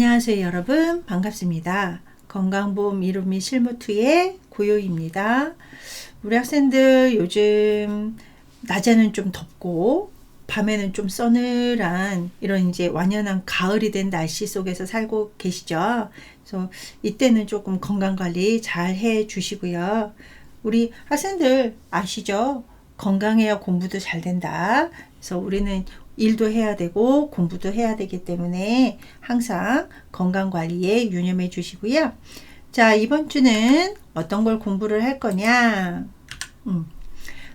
안녕하세요 여러분, 반갑습니다. 건강보험 이론 및 실무2의 고요입니다. 우리 학생들 요즘 낮에는 좀 덥고 밤에는 좀 서늘한 이런 이제 완연한 가을이 된 날씨 속에서 살고 계시죠. 그래서 이때는 조금 건강관리 잘 해 주시고요. 우리 학생들 아시죠? 건강해야 공부도 잘 된다. 그래서 우리는 일도 해야 되고 공부도 해야 되기 때문에 항상 건강관리에 유념해 주시고요. 자, 이번 주는 어떤 걸 공부를 할 거냐?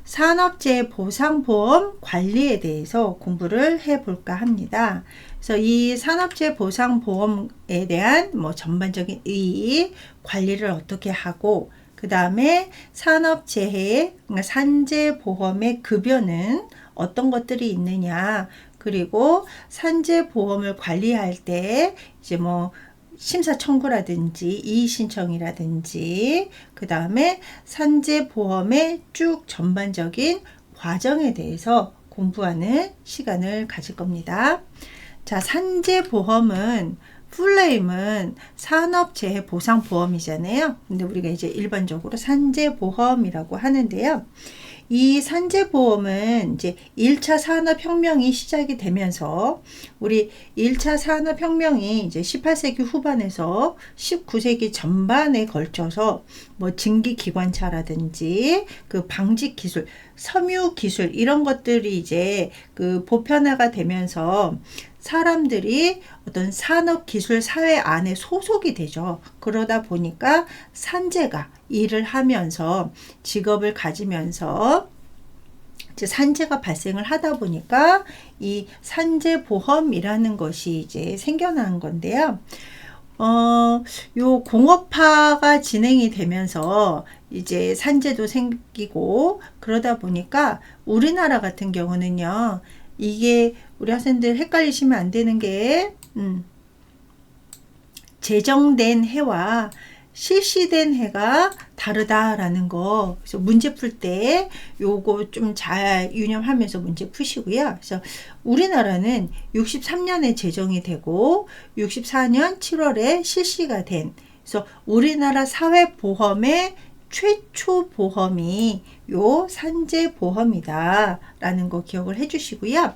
산업재해 보상보험 관리에 대해서 공부를 해 볼까 합니다. 그래서 이 산업재해 보상보험에 대한 전반적인 의의, 관리를 어떻게 하고, 그 다음에 산업재해, 산재보험의 급여는 어떤 것들이 있느냐, 그리고 산재보험을 관리할 때 이제 심사 청구라든지 이의 신청이라든지 그 다음에 산재보험의 쭉 전반적인 과정에 대해서 공부하는 시간을 가질 겁니다. 자, 산재보험은 풀네임은 산업재해보상보험이잖아요. 근데 우리가 이제 일반적으로 산재보험이라고 하는데요. 이 산재보험은 이제 1차 산업혁명이 시작이 되면서 우리 1차 산업혁명이 이제 18세기 후반에서 19세기 전반에 걸쳐서 증기기관차라든지 그 방직기술, 섬유기술 이런 것들이 이제 그 보편화가 되면서 사람들이 어떤 산업기술 사회 안에 소속이 되죠. 그러다 보니까 산재가 일을 하면서 직업을 가지면서 이제 산재가 발생을 하다 보니까 이 산재보험이라는 것이 이제 생겨난 건데요. 요 공업화가 진행이 되면서 이제 산재도 생기고 그러다 보니까 우리나라 같은 경우는요. 이게 우리 학생들 헷갈리시면 안 되는 게 제정된 해와 실시된 해가 다르다라는 거. 그래서 문제 풀 때 요거 좀 잘 유념하면서 문제 푸시고요. 그래서 우리나라는 63년에 제정이 되고 64년 7월에 실시가 된, 그래서 우리나라 사회보험의 최초 보험이 요 산재보험이다 라는 거 기억을 해 주시고요.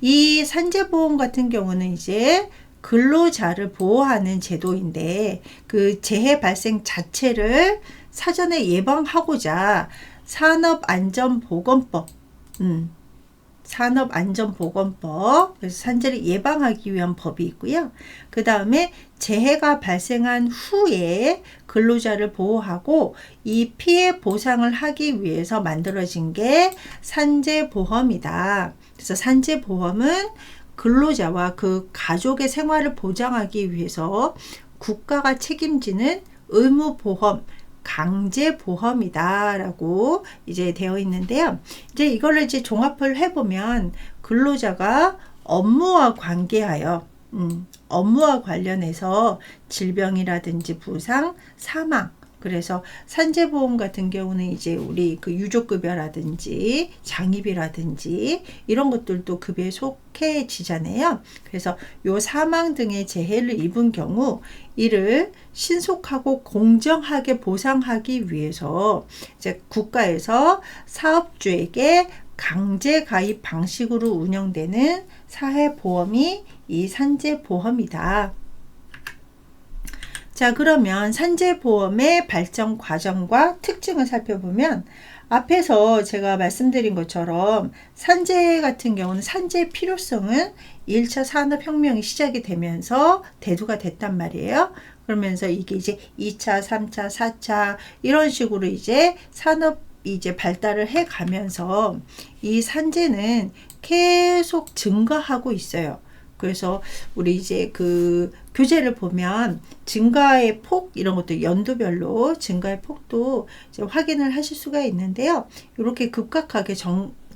이 산재보험 같은 경우는 이제 근로자를 보호하는 제도인데 그 재해 발생 자체를 사전에 예방하고자 산업안전보건법, 산업안전보건법, 그래서 산재를 예방하기 위한 법이 있고요. 그 다음에 재해가 발생한 후에 근로자를 보호하고 이 피해 보상을 하기 위해서 만들어진 게 산재보험이다. 그래서 산재보험은 근로자와 그 가족의 생활을 보장하기 위해서 국가가 책임지는 의무보험, 강제보험이다 라고 이제 되어 있는데요. 이제 이거를 이제 종합을 해보면 근로자가 업무와 관계하여 업무와 관련해서 질병이라든지 부상, 사망, 그래서 산재보험 같은 경우는 이제 우리 그 유족급여라든지 장의비라든지 이런 것들도 급여에 속해지잖아요. 그래서 요 사망 등의 재해를 입은 경우 이를 신속하고 공정하게 보상하기 위해서 이제 국가에서 사업주에게 강제 가입 방식으로 운영되는 사회보험이 이 산재보험이다. 자, 그러면 산재보험의 발전 과정과 특징을 살펴보면 앞에서 제가 말씀드린 것처럼 산재 같은 경우는 산재의 필요성은 1차 산업혁명이 시작이 되면서 대두가 됐단 말이에요. 그러면서 이게 이제 2차, 3차, 4차 이런 식으로 이제 산업이 이제 발달을 해 가면서 이 산재는 계속 증가하고 있어요. 그래서 우리 이제 그 교재를 보면 증가의 폭 이런 것도 연도별로 증가의 폭도 이제 확인을 하실 수가 있는데요. 이렇게 급격하게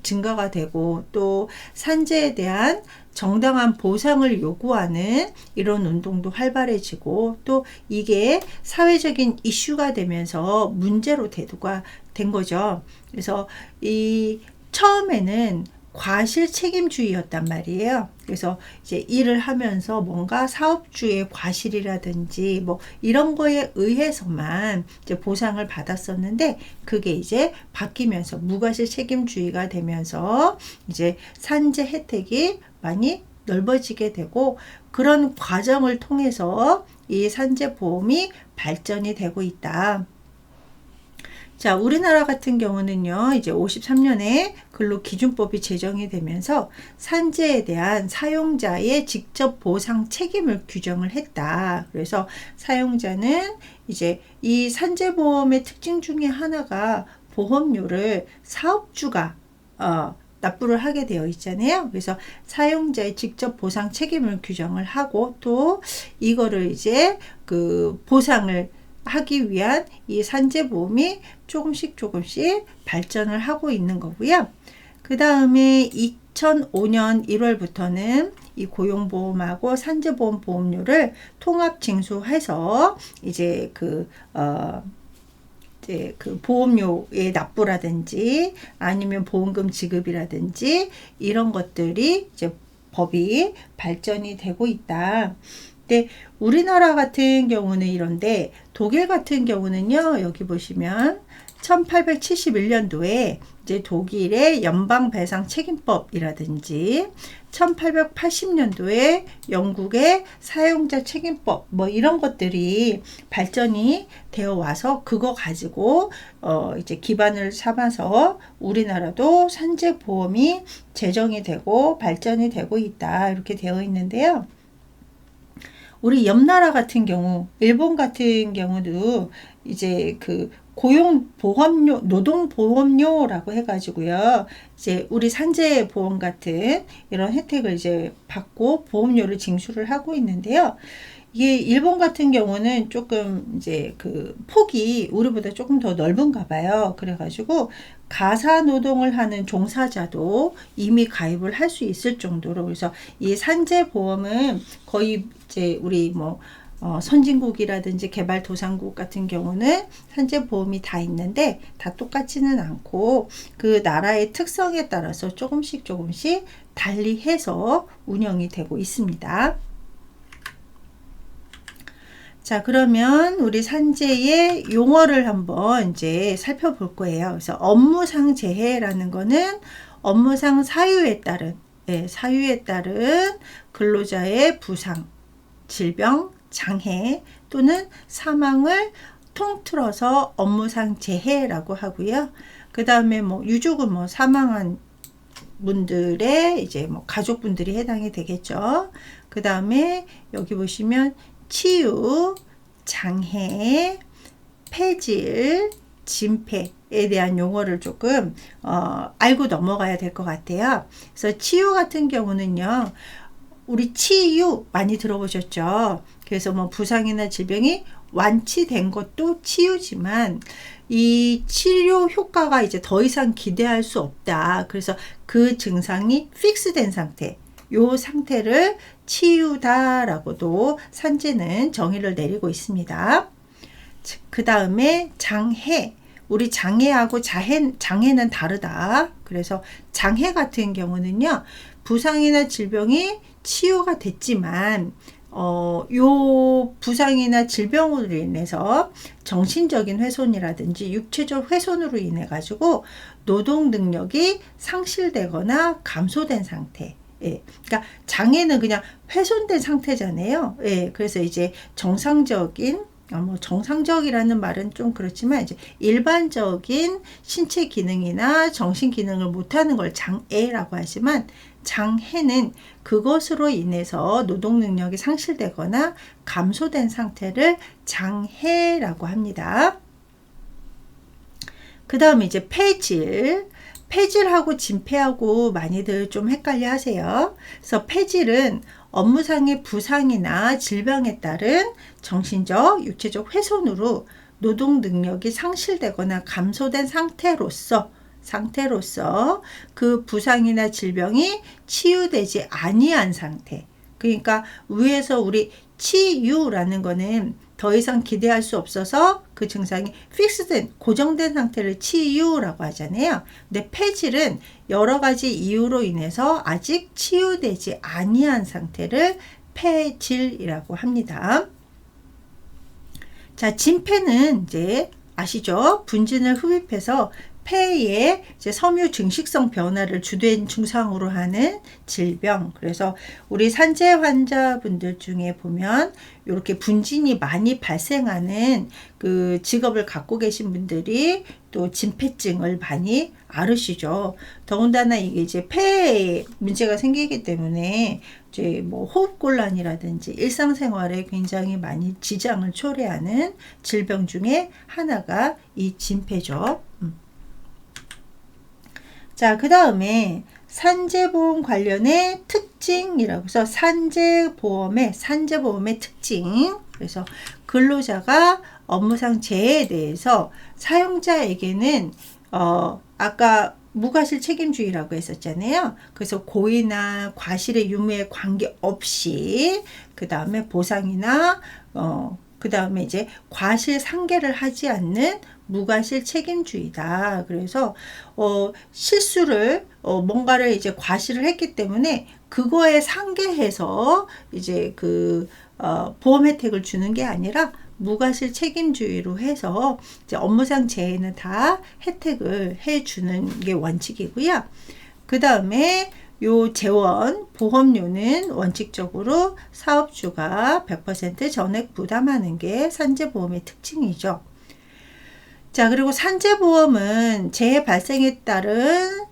증가가 되고 또 산재에 대한 정당한 보상을 요구하는 이런 운동도 활발해지고 또 이게 사회적인 이슈가 되면서 문제로 대두가 된 거죠. 그래서 이 처음에는 과실 책임주의였단 말이에요. 그래서 이제 일을 하면서 뭔가 사업주의 과실이라든지 뭐 이런 거에 의해서만 이제 보상을 받았었는데, 그게 이제 바뀌면서 무과실 책임주의가 되면서 이제 산재 혜택이 많이 넓어지게 되고, 그런 과정을 통해서 이 산재보험이 발전이 되고 있다. 자, 우리나라 같은 경우는요, 이제 53년에 근로기준법이 제정이 되면서 산재에 대한 사용자의 직접 보상 책임을 규정을 했다. 그래서 사용자는 이제 이 산재보험의 특징 중에 하나가 보험료를 사업주가 납부를 하게 되어 있잖아요. 그래서 사용자의 직접 보상 책임을 규정을 하고, 또 이거를 이제 그 보상을 하기 위한 이 산재보험이 조금씩 발전을 하고 있는 거고요. 그 다음에 2005년 1월부터는 이 고용보험하고 산재보험 보험료를 통합 징수해서 이제 그 보험료의 납부라든지 아니면 보험금 지급이라든지 이런 것들이 이제 법이 발전이 되고 있다. 근데 우리나라 같은 경우는 이런데, 독일 같은 경우는요, 여기 보시면 1871년도에 이제 독일의 연방배상책임법이라든지 1880년도에 영국의 사용자 책임법 뭐 이런 것들이 발전이 되어 와서 그거 가지고 이제 기반을 삼아서 우리나라도 산재보험이 제정이 되고 발전이 되고 있다, 이렇게 되어 있는데요. 우리 옆나라 같은 경우, 일본 같은 경우도 이제 그 고용보험료, 노동보험료라고 해가지고요, 이제 우리 산재보험 같은 이런 혜택을 이제 받고 보험료를 징수를 하고 있는데요. 이게 일본 같은 경우는 조금 이제 그 폭이 우리보다 조금 더 넓은가 봐요. 그래가지고 가사 노동을 하는 종사자도 이미 가입을 할 수 있을 정도로, 그래서 이 산재보험은 거의 이제 우리 뭐 선진국이라든지 개발도상국 같은 경우는 산재보험이 다 있는데 다 똑같지는 않고 그 나라의 특성에 따라서 조금씩 달리해서 운영이 되고 있습니다. 자, 그러면 우리 산재의 용어를 한번 이제 살펴볼 거예요. 그래서 업무상 재해라는 거는 업무상 사유에 따른 근로자의 부상, 질병, 장애 또는 사망을 통틀어서 업무상 재해라고 하고요. 그 다음에 뭐 유족은 뭐 사망한 분들의 이제 뭐 가족분들이 해당이 되겠죠. 그 다음에 여기 보시면 치유, 장애, 폐질, 진폐에 대한 용어를 조금 알고 넘어가야 될 것 같아요. 그래서 치유 같은 경우는요, 우리 치유 많이 들어보셨죠? 그래서 뭐 부상이나 질병이 완치된 것도 치유지만 이 치료 효과가 이제 더 이상 기대할 수 없다. 그래서 그 증상이 픽스된 상태, 요 상태를 치유다라고도 산재는 정의를 내리고 있습니다. 그 다음에 장애, 우리 장애하고 장애는 다르다. 그래서 장애 같은 경우는요, 부상이나 질병이 치유가 됐지만 요 부상이나 질병으로 인해서 정신적인 훼손이라든지 육체적 훼손으로 인해 가지고 노동 능력이 상실되거나 감소된 상태. 예, 그러니까 장애는 그냥 훼손된 상태잖아요. 예, 그래서 이제 정상적인 뭐 정상적이라는 말은 좀 그렇지만 이제 일반적인 신체 기능이나 정신 기능을 못하는 걸 장애라고 하지만, 장애는 그것으로 인해서 노동 능력이 상실되거나 감소된 상태를 장애라고 합니다. 그 다음에 이제 폐질하고 진폐하고 많이들 좀 헷갈려 하세요. 그래서 폐질은 업무상의 부상이나 질병에 따른 정신적, 육체적 훼손으로 노동 능력이 상실되거나 감소된 상태로서 그 부상이나 질병이 치유되지 아니한 상태. 그러니까 위에서 우리 치유라는 거는 더 이상 기대할 수 없어서 그 증상이 픽스된 고정된 상태를 치유라고 하잖아요. 근데 폐질은 여러 가지 이유로 인해서 아직 치유되지 아니한 상태를 폐질이라고 합니다. 자, 진폐는 이제 아시죠? 분진을 흡입해서 폐에 이제 섬유 증식성 변화를 주된 증상으로 하는 질병. 그래서 우리 산재 환자분들 중에 보면 이렇게 분진이 많이 발생하는 그 직업을 갖고 계신 분들이 또 진폐증을 많이 앓으시죠. 더군다나 이게 이제 폐에 문제가 생기기 때문에 이제 뭐 호흡곤란이라든지 일상생활에 굉장히 많이 지장을 초래하는 질병 중에 하나가 이 진폐죠. 자, 그 다음에 산재보험 관련의 특징이라고 해서 산재보험의 특징. 그래서 근로자가 업무상 재해에 대해서 사용자에게는 아까 무과실 책임주의라고 했었잖아요. 그래서 고의나 과실의 유무에 관계없이 그 다음에 보상이나 그 다음에 이제 과실 상계를 하지 않는 무과실 책임주의다. 그래서 실수를 뭔가를 이제 과실을 했기 때문에 그거에 상계해서 이제 그 보험 혜택을 주는 게 아니라 무과실 책임주의로 해서 이제 업무상 재해는 다 혜택을 해주는 게 원칙이고요. 그 다음에 요 재원 보험료는 원칙적으로 사업주가 100% 전액 부담하는 게 산재보험의 특징이죠. 자, 그리고 산재보험은 재해 발생에 따른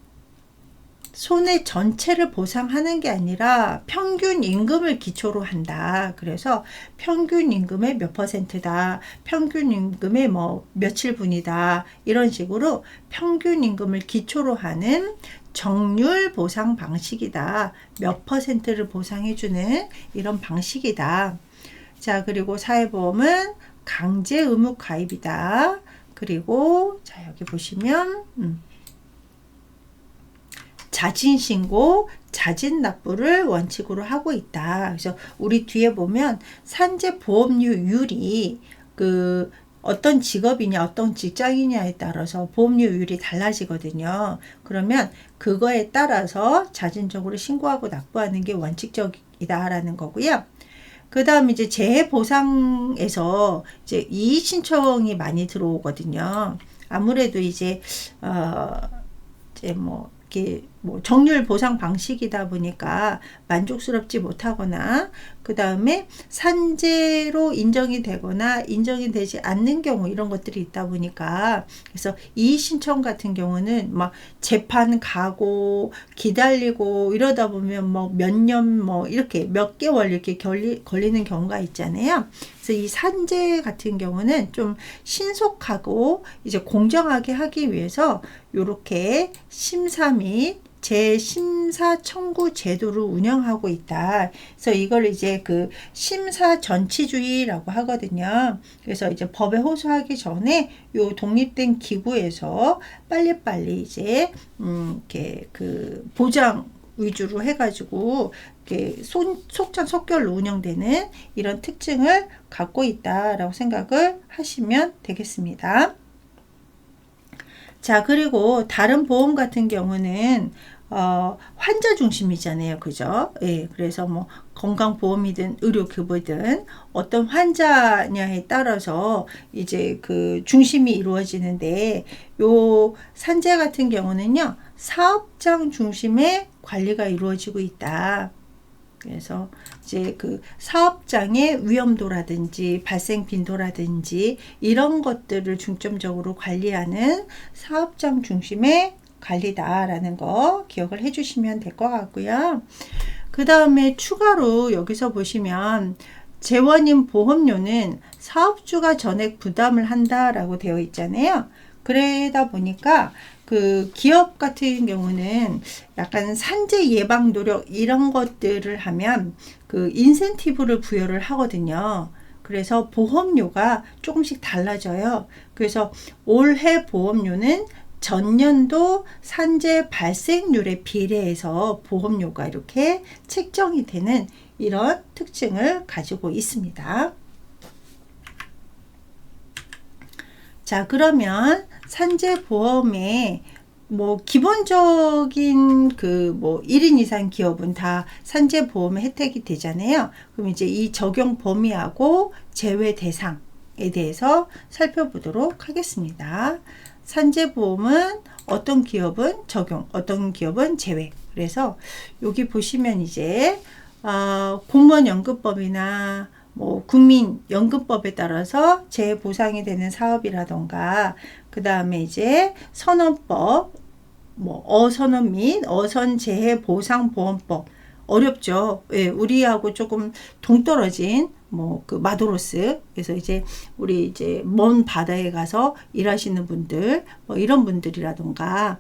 손해 전체를 보상하는 게 아니라 평균 임금을 기초로 한다. 그래서 평균 임금의 몇 %다. 평균 임금의 뭐 며칠분이다. 이런 식으로 평균 임금을 기초로 하는 정률 보상 방식이다. 몇 %를 보상해주는 이런 방식이다. 자, 그리고 사회보험은 강제 의무 가입이다. 그리고 자, 여기 보시면 자진신고, 자진납부를 원칙으로 하고 있다. 그래서 우리 뒤에 보면 산재보험료율이 그 어떤 직업이냐 어떤 직장이냐에 따라서 보험료율이 달라지거든요. 그러면 그거에 따라서 자진적으로 신고하고 납부하는 게 원칙적이다라는 거고요. 그 다음 이제 재해보상에서 이제 이의신청이 많이 들어오거든요. 아무래도 이제 이렇게 뭐 정률 보상 방식이다 보니까 만족스럽지 못하거나 그 다음에 산재로 인정이 되거나 인정이 되지 않는 경우 이런 것들이 있다 보니까 그래서 이의 신청 같은 경우는 막 재판 가고 기다리고 이러다 보면 뭐 몇 년 뭐 이렇게 몇 개월 이렇게 걸리는 경우가 있잖아요. 그래서 이 산재 같은 경우는 좀 신속하고 이제 공정하게 하기 위해서 요렇게 심사 및 재심사 청구 제도를 운영하고 있다. 그래서 이걸 이제 그 심사 전치주의라고 하거든요. 그래서 이제 법에 호소하기 전에 요 독립된 기구에서 빨리빨리 이제 이렇게 그 보장 위주로 해가지고 이렇게 속전속결로 운영되는 이런 특징을 갖고 있다라고 생각을 하시면 되겠습니다. 자, 그리고 다른 보험 같은 경우는 환자 중심이잖아요. 그죠? 예, 그래서 뭐 건강보험이든 의료급여든 어떤 환자냐에 따라서 이제 그 중심이 이루어지는데 요 산재 같은 경우는요. 사업장 중심의 관리가 이루어지고 있다. 그래서 이제 그 사업장의 위험도라든지 발생 빈도라든지 이런 것들을 중점적으로 관리하는 사업장 중심의 관리다라는 거 기억을 해주시면 될 것 같고요. 그 다음에 추가로 여기서 보시면 재원임 보험료는 사업주가 전액 부담을 한다라고 되어 있잖아요. 그러다 보니까 그 기업 같은 경우는 약간 산재 예방 노력 이런 것들을 하면 그 인센티브를 부여를 하거든요. 그래서 보험료가 조금씩 달라져요. 그래서 올해 보험료는 전년도 산재 발생률에 비례해서 보험료가 이렇게 책정이 되는 이런 특징을 가지고 있습니다. 자, 그러면 산재보험의 기본적인 1인 이상 기업은 다 산재보험의 혜택이 되잖아요. 그럼 이제 이 적용 범위하고 제외 대상에 대해서 살펴보도록 하겠습니다. 산재보험은 어떤 기업은 적용, 어떤 기업은 제외. 그래서 여기 보시면 이제 공무원연금법이나 국민연금법에 따라서 재보상이 되는 사업이라던가, 그 다음에 이제 선언법, 어선언 및 어선재해보상보험법, 어렵죠. 예, 우리하고 조금 동떨어진 마도로스, 그래서 이제 우리 이제 먼 바다에 가서 일하시는 분들, 이런 분들이라던가,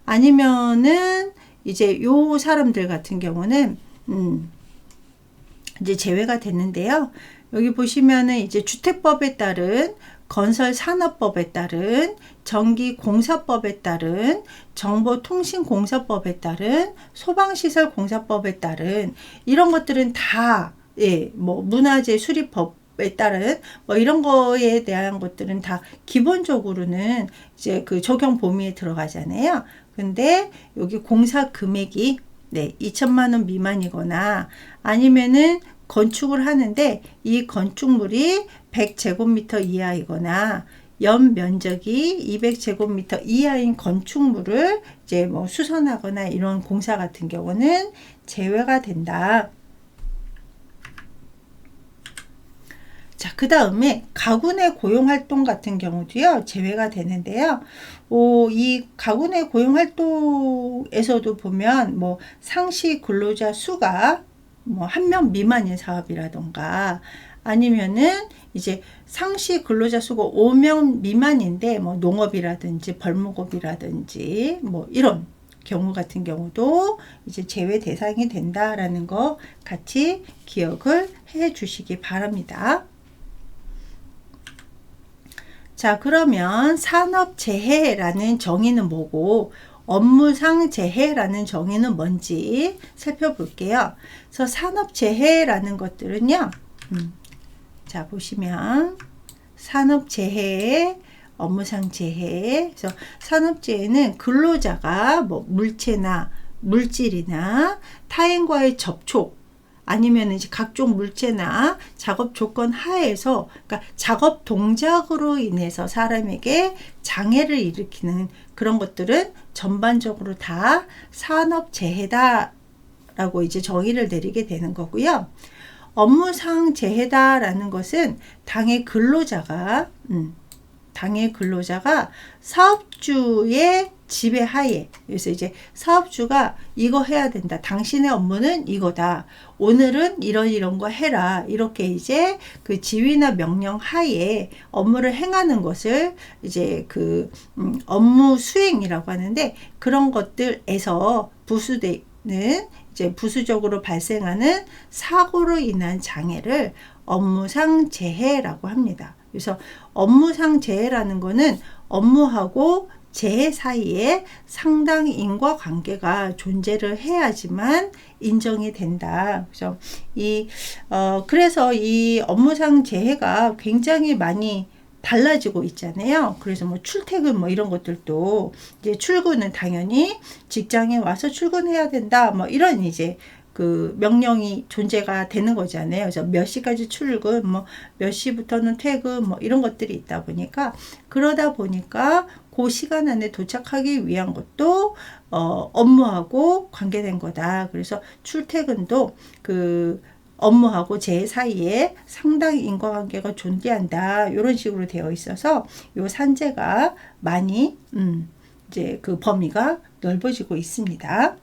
아니면은 이제 요 사람들 같은 경우는 이제 제외가 됐는데요. 여기 보시면은 이제 주택법에 따른, 건설산업법에 따른, 전기공사법에 따른, 정보통신공사법에 따른, 소방시설공사법에 따른 이런 것들은 다 문화재 수리법에 따른 이런 거에 대한 것들은 다 기본적으로는 이제 그 적용 범위에 들어가잖아요. 근데 여기 공사 금액이 2천만 원 미만이거나, 아니면은 건축을 하는데 이 건축물이 100제곱미터 이하이거나 연 면적이 200제곱미터 이하인 건축물을 이제 수선하거나 이런 공사 같은 경우는 제외가 된다. 자, 그 다음에 가구 내 고용활동 같은 경우도요, 제외가 되는데요. 이 가구 내 고용활동에서도 보면 상시 근로자 수가 1명 미만인 사업이라던가, 아니면은 이제 상시 근로자 수가 5명 미만인데 농업이라든지 벌목업이라든지 이런 경우 같은 경우도 이제 제외 대상이 된다라는 거 같이 기억을 해 주시기 바랍니다. 자, 그러면 산업재해라는 정의는 뭐고 업무상 재해라는 정의는 뭔지 살펴볼게요. 그래서 산업재해라는 것들은요, 자, 보시면 산업재해, 업무상 재해. 그래서 산업재해는 근로자가 물체나 물질이나 타인과의 접촉, 아니면 이제 각종 물체나 작업 조건 하에서, 그러니까 작업 동작으로 인해서 사람에게 장애를 일으키는 그런 것들은 전반적으로 다 산업재해다라고 이제 정의를 내리게 되는 거고요. 업무상 재해다라는 것은 당의 근로자가 사업주의 지배하에, 그래서 이제 사업주가 이거 해야 된다, 당신의 업무는 이거다, 오늘은 이런 거 해라, 이렇게 이제 그 지휘나 명령 하에 업무를 행하는 것을 이제 그 업무 수행이라고 하는데, 그런 것들에서 이제 부수적으로 발생하는 사고로 인한 장애를 업무상 재해라고 합니다. 그래서 업무상 재해라는 거는 업무하고 재해 사이에 상당 인과관계가 존재를 해야지만 인정이 된다. 그래서 이 업무상 재해가 굉장히 많이 달라지고 있잖아요. 그래서 출퇴근 이런 것들도 이제 출근은 당연히 직장에 와서 출근해야 된다. 이런 이제 그 명령이 존재가 되는 거잖아요. 그래서 몇 시까지 출근, 몇 시부터는 퇴근, 이런 것들이 있다 보니까, 그러다 보니까 그 시간 안에 도착하기 위한 것도 업무하고 관계된 거다. 그래서 출퇴근도 그 업무하고 재해 사이에 상당히 인과관계가 존재한다. 이런 식으로 되어 있어서 요 산재가 많이 이제 그 범위가 넓어지고 있습니다.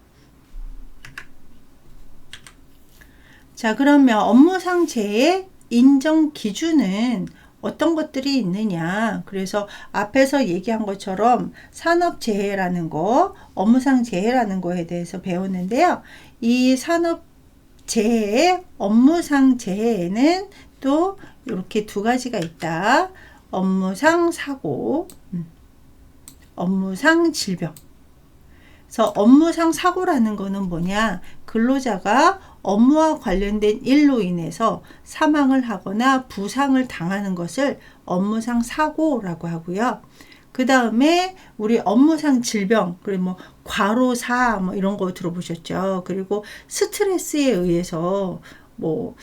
자, 그러면 업무상 재해 인정 기준은 어떤 것들이 있느냐. 그래서 앞에서 얘기한 것처럼 산업재해라는 거, 업무상 재해라는 거에 대해서 배웠는데요. 이 산업재해, 업무상 재해에는 또 이렇게 두 가지가 있다. 업무상 사고, 업무상 질병. 그래서 업무상 사고라는 거는 뭐냐? 근로자가 업무와 관련된 일로 인해서 사망을 하거나 부상을 당하는 것을 업무상 사고라고 하고요. 그 다음에 우리 업무상 질병, 그리고 뭐 과로사 뭐 이런 거 들어보셨죠. 그리고 스트레스에 의해서 뭐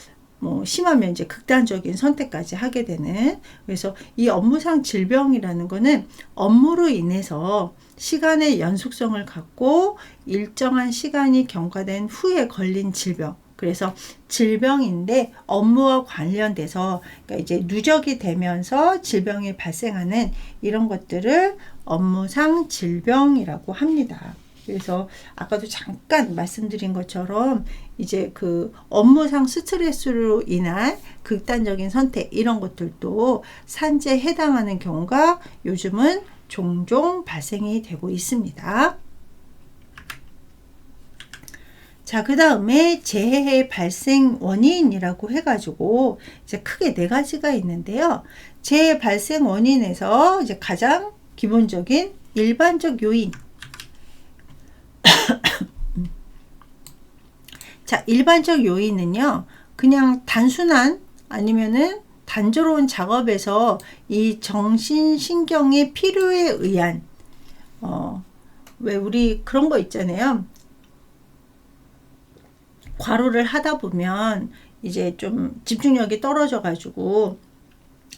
심하면 이제 극단적인 선택까지 하게 되는, 그래서 이 업무상 질병이라는 거는 업무로 인해서 시간의 연속성을 갖고 일정한 시간이 경과된 후에 걸린 질병. 그래서 질병인데 업무와 관련돼서, 그러니까 이제 누적이 되면서 질병이 발생하는 이런 것들을 업무상 질병이라고 합니다. 그래서 아까도 잠깐 말씀드린 것처럼 이제 그 업무상 스트레스로 인한 극단적인 선택, 이런 것들도 산재에 해당하는 경우가 요즘은 종종 발생이 되고 있습니다. 자, 그 다음에 재해 발생 원인이라고 해가지고 이제 크게 4가지가 있는데요. 재해 발생 원인에서 이제 가장 기본적인 일반적 요인. 자, 일반적 요인은요, 그냥 단순한 아니면은 단조로운 작업에서 이 정신신경의 필요에 의한, 왜 우리 그런 거 있잖아요. 과로를 하다 보면 이제 좀 집중력이 떨어져 가지고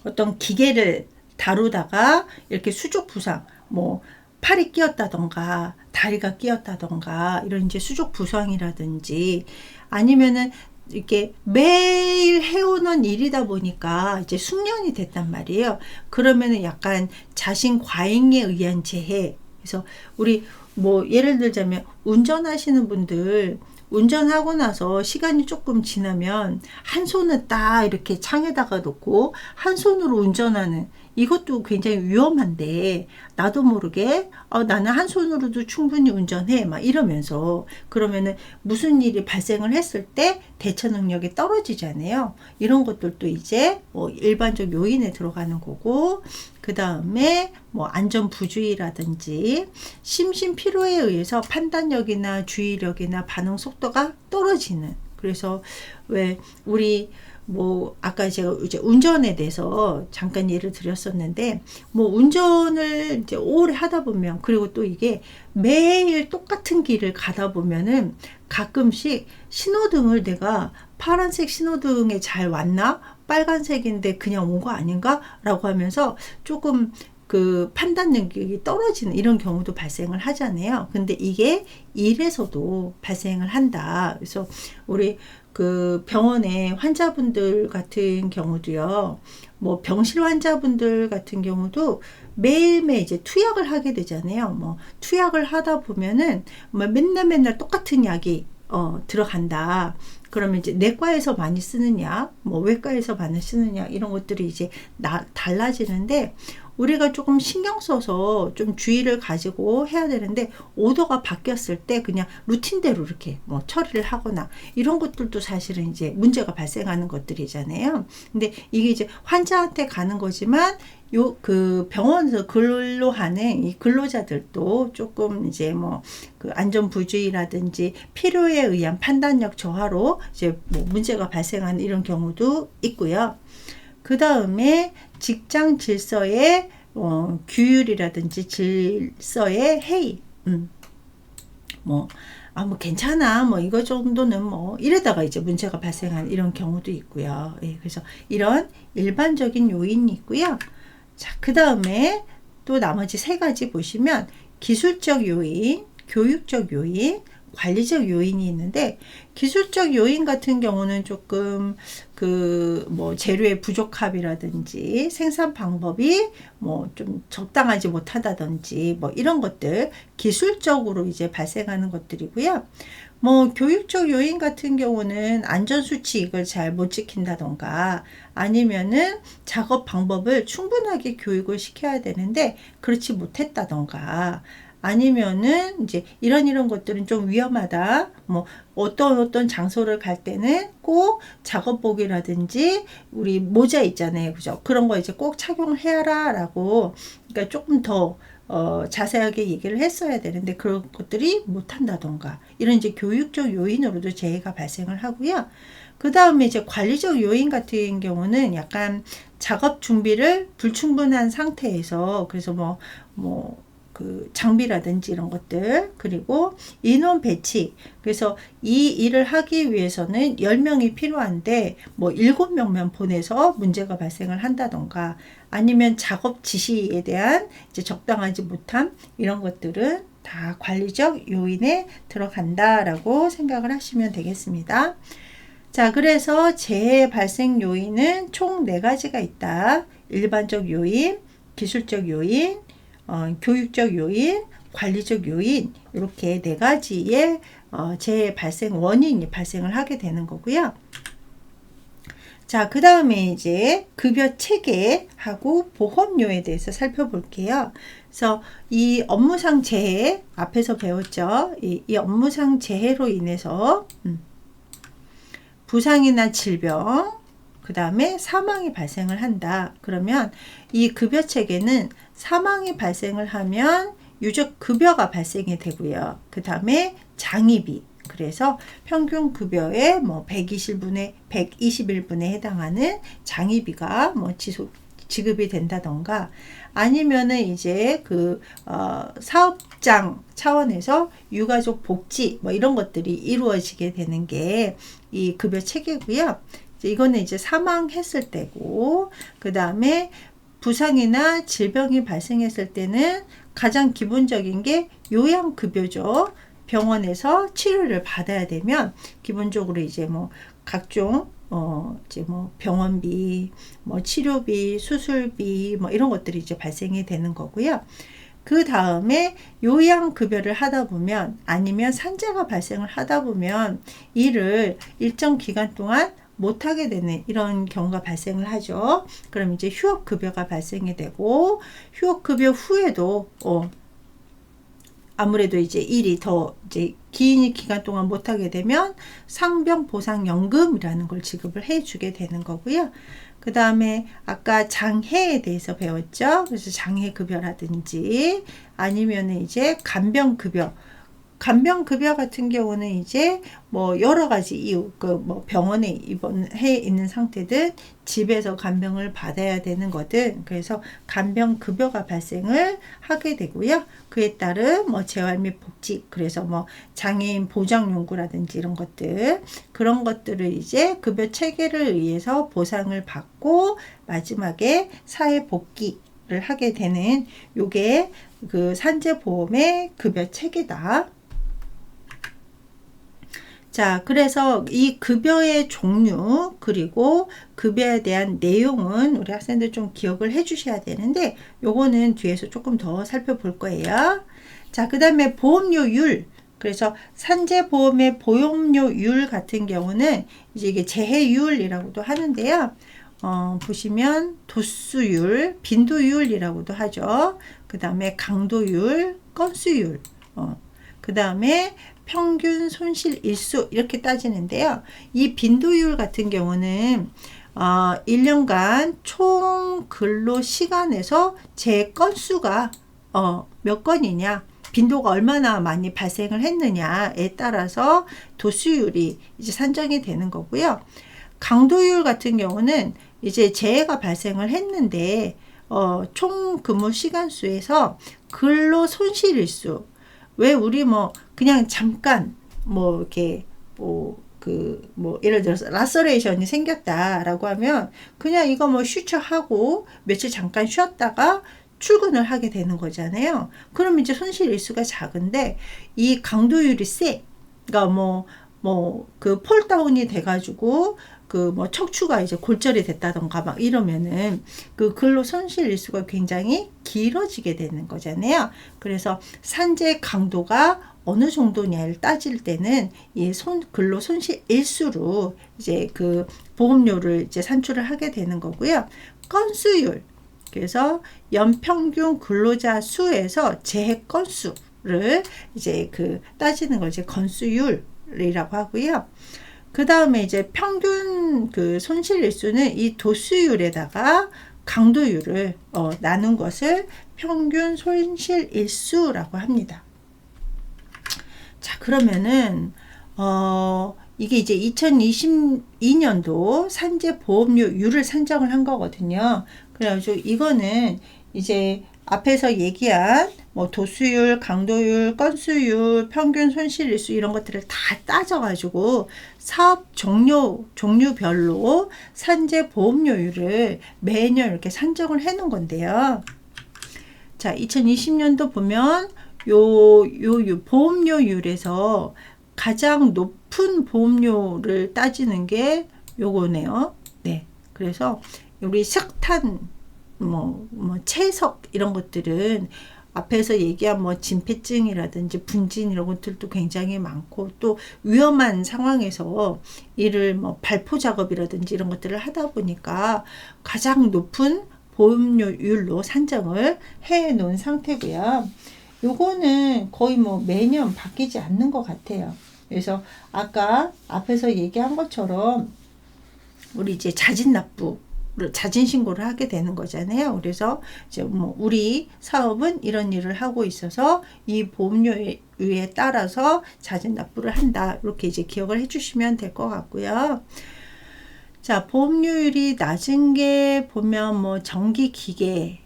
어떤 기계를 다루다가 이렇게 수족 부상, 뭐 팔이 끼었다던가 다리가 끼었다던가 이런 이제 수족 부상이라든지, 아니면은 이렇게 매일 해오는 일이다 보니까 이제 숙련이 됐단 말이에요. 그러면은 약간 자신 과잉에 의한 재해. 그래서 우리 뭐 예를 들자면 운전하시는 분들, 운전하고 나서 시간이 조금 지나면 한 손은 딱 이렇게 창에다가 놓고 한 손으로 운전하는, 이것도 굉장히 위험한데 나도 모르게 나는 한 손으로도 충분히 운전해 막 이러면서, 그러면은 무슨 일이 발생을 했을 때 대처 능력이 떨어지잖아요. 이런 것들도 이제 일반적 요인에 들어가는 거고, 그 다음에 뭐 안전 부주의라든지 심신 피로에 의해서 판단력이나 주의력이나 반응 속도가 떨어지는, 그래서 왜 우리 뭐 아까 제가 이제 운전에 대해서 잠깐 예를 드렸었는데, 뭐 운전을 이제 오래 하다 보면, 그리고 또 이게 매일 똑같은 길을 가다 보면은 가끔씩 신호등을 내가 파란색 신호등에 잘 왔나? 빨간색인데 그냥 온 거 아닌가? 라고 하면서 조금 그 판단 능력이 떨어지는 이런 경우도 발생을 하잖아요. 근데 이게 일에서도 발생을 한다. 그래서 우리 그 병원에 환자분들 같은 경우도요, 뭐 병실 환자분들 같은 경우도 매일매일 이제 투약을 하게 되잖아요. 뭐 투약을 하다 보면은 뭐 맨날 똑같은 약이 들어간다. 그러면 이제 내과에서 많이 쓰는 약, 뭐 외과에서 많이 쓰는 약, 이런 것들이 이제 달라지는데, 우리가 조금 신경 써서 좀 주의를 가지고 해야 되는데, 오더가 바뀌었을 때 그냥 루틴대로 이렇게 뭐 처리를 하거나 이런 것들도 사실은 이제 문제가 발생하는 것들이잖아요. 근데 이게 이제 환자한테 가는 거지만 그 병원에서 근로하는 이 근로자들도 조금 이제 뭐 그 안전 부주의라든지 필요에 의한 판단력 저하로 이제 뭐 문제가 발생하는 이런 경우도 있고요. 그 다음에 직장 질서의 규율이라든지 질서의 해이, 뭐 괜찮아, 뭐 이거 정도는 뭐 이러다가 이제 문제가 발생하는 이런 경우도 있고요. 예, 그래서 이런 일반적인 요인이 있고요. 자, 그 다음에 또 나머지 3가지 보시면 기술적 요인, 교육적 요인, 관리적 요인이 있는데, 기술적 요인 같은 경우는 조금 그 뭐 재료의 부족함이라든지 생산 방법이 뭐 좀 적당하지 못하다든지 뭐 이런 것들 기술적으로 이제 발생하는 것들이고요. 뭐 교육적 요인 같은 경우는 안전수칙을 잘 못 지킨다던가, 아니면은 작업 방법을 충분하게 교육을 시켜야 되는데 그렇지 못했다던가, 아니면은 이제 이런 것들은 좀 위험하다. 뭐 어떤 장소를 갈 때는 꼭 작업복이라든지 우리 모자 있잖아요. 그죠? 그런 거 이제 꼭 착용을 해라라고, 그러니까 조금 더 자세하게 얘기를 했어야 되는데 그런 것들이 못한다던가 이런 이제 교육적 요인으로도 재해가 발생을 하고요. 그 다음에 이제 관리적 요인 같은 경우는 약간 작업 준비를 불충분한 상태에서 그래서 그 장비라든지 이런 것들 그리고 인원 배치 그래서 이 일을 하기 위해서는 10명이 필요한데 7명만 보내서 문제가 발생을 한다던가 아니면 작업 지시에 대한 이제 적당하지 못함 이런 것들은 다 관리적 요인에 들어간다라고 생각을 하시면 되겠습니다. 자, 그래서 재해 발생 요인은 총 4가지가 있다. 일반적 요인, 기술적 요인, 교육적 요인, 관리적 요인 이렇게 4가지의 재해 발생 원인이 발생을 하게 되는 거고요. 자, 그 다음에 이제 급여 체계하고 보험료에 대해서 살펴볼게요. 그래서 이 업무상 재해 앞에서 배웠죠. 이 업무상 재해로 인해서 부상이나 질병, 그 다음에 사망이 발생을 한다. 그러면 이 급여 체계는 사망이 발생을 하면 유족 급여가 발생이 되고요. 그 다음에 장의비. 그래서 평균 급여의 121분에 해당하는 장의비가 지급이 된다던가 아니면은 이제 사업장 차원에서 유가족 복지 이런 것들이 이루어지게 되는 게 이 급여 체계고요. 이거는 이제 사망했을 때고 그 다음에 부상이나 질병이 발생했을 때는 가장 기본적인 게 요양급여죠. 병원에서 치료를 받아야 되면 기본적으로 이제 각종 이제 병원비, 치료비, 수술비 이런 것들이 이제 발생이 되는 거고요. 그 다음에 요양급여를 하다 보면 아니면 산재가 발생을 하다 보면 일을 일정 기간 동안 못하게 되는 이런 경우가 발생을 하죠. 그럼 이제 휴업급여가 발생이 되고 휴업급여 후에도 아무래도 이제 일이 더 이제 긴 기간 동안 못하게 되면 상병보상연금이라는 걸 지급을 해주게 되는 거고요. 그 다음에 아까 장해에 대해서 배웠죠. 그래서 장해급여라든지 아니면 이제 간병급여. 간병급여 같은 경우는 이제 여러 가지 이유, 병원에 입원해 있는 상태든 집에서 간병을 받아야 되는 거든 그래서 간병급여가 발생을 하게 되고요. 그에 따른 재활 및 복지, 그래서 장애인 보장용구라든지 이런 것들, 그런 것들을 이제 급여 체계를 의해서 보상을 받고 마지막에 사회 복귀를 하게 되는 요게 그 산재보험의 급여 체계다. 자, 그래서 이 급여의 종류 그리고 급여에 대한 내용은 우리 학생들 좀 기억을 해 주셔야 되는데 요거는 뒤에서 조금 더 살펴볼 거예요. 자, 그 다음에 보험료율. 그래서 산재보험의 보험료율 같은 경우는 이제 이게 재해율이라고도 하는데요. 보시면 도수율, 빈도율이라고도 하죠. 그 다음에 강도율, 건수율, 그 다음에 평균 손실 일수 이렇게 따지는데요. 이 빈도율 같은 경우는 1년간 총 근로 시간에서 재 건수가 몇 건이냐, 빈도가 얼마나 많이 발생을 했느냐에 따라서 도수율이 이제 산정이 되는 거고요. 강도율 같은 경우는 이제 재해가 발생을 했는데 총 근무 시간 수에서 근로 손실 일수, 왜 우리 그냥 잠깐 이렇게 예를 들어서 라서레이션이 생겼다라고 하면 그냥 이거 휴처하고 며칠 잠깐 쉬었다가 출근을 하게 되는 거잖아요. 그럼 이제 손실 일수가 작은데 이 강도율이 세. 그러니까 그 폴다운이 돼가지고 척추가 이제 골절이 됐다던가 이러면은 그 근로 손실 일수가 굉장히 길어지게 되는 거잖아요. 그래서 산재 강도가 어느 정도냐를 따질 때는 이 근로 손실 일수로 이제 그 보험료를 이제 산출을 하게 되는 거고요. 건수율. 그래서 연평균 근로자 수에서 재해 건수를 이제 따지는 걸 이제 건수율이라고 하고요. 그 다음에 이제 평균 손실 일수는 이 도수율에다가 강도율을 나눈 것을 평균 손실일수라고 합니다. 자, 그러면은 이게 이제 2022년도 산재 보험료율을 산정을 한 거거든요. 그래가지고 이거는 이제 앞에서 얘기한 뭐 도수율, 강도율, 건수율, 평균 손실일수 이런 것들을 다 따져가지고 사업 종류별로 산재 보험료율을 매년 이렇게 산정을 해 놓은 건데요. 자, 2020년도 보면 요 보험료율에서 가장 높은 보험료를 따지는 게 요거네요. 네. 그래서 우리 석탄, 채석 이런 것들은 앞에서 얘기한 뭐 진폐증이라든지 분진 이런 것들도 굉장히 많고, 또 위험한 상황에서 이를 뭐 발포 작업이라든지 이런 것들을 하다 보니까 가장 높은 보험료율로 산정을 해 놓은 상태고요. 요거는 거의 뭐 매년 바뀌지 않는 것 같아요. 그래서 아까 앞에서 얘기한 것처럼 우리 이제 자진 신고를 하게 되는 거잖아요. 그래서 이제 뭐 우리 사업은 이런 일을 하고 있어서 이 보험료에 따라서 자진 납부를 한다. 이렇게 이제 기억을 해주시면 될 것 같고요. 자, 보험료율이 낮은 게 보면 뭐 전기 기계,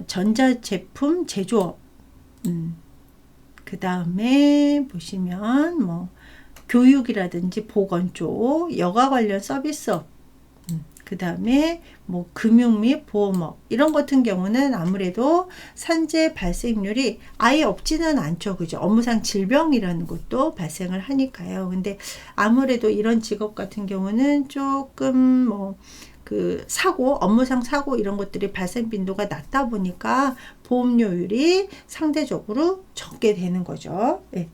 전자제품 제조업, 그 다음에 보시면 뭐 교육이라든지 보건 쪽, 여가 관련 서비스업, 그 다음에 뭐 금융 및 보험업 이런 같은 경우는 아무래도 산재 발생률이 아예 없지는 않죠. 그죠? 업무상 질병이라는 것도 발생을 하니까요. 근데 아무래도 이런 직업 같은 경우는 조금 뭐 그 업무상 사고 이런 것들이 발생 빈도가 낮다 보니까 보험료율이 상대적으로 적게 되는 거죠. 네.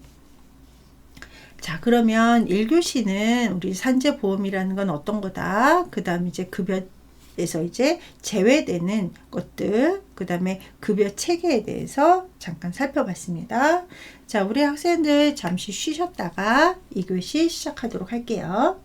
자, 그러면 1교시는 우리 산재보험이라는 건 어떤 거다. 그 다음 이제 급여에서 이제 제외되는 것들, 그 다음에 급여 체계에 대해서 잠깐 살펴봤습니다. 자, 우리 학생들 잠시 쉬셨다가 2교시 시작하도록 할게요.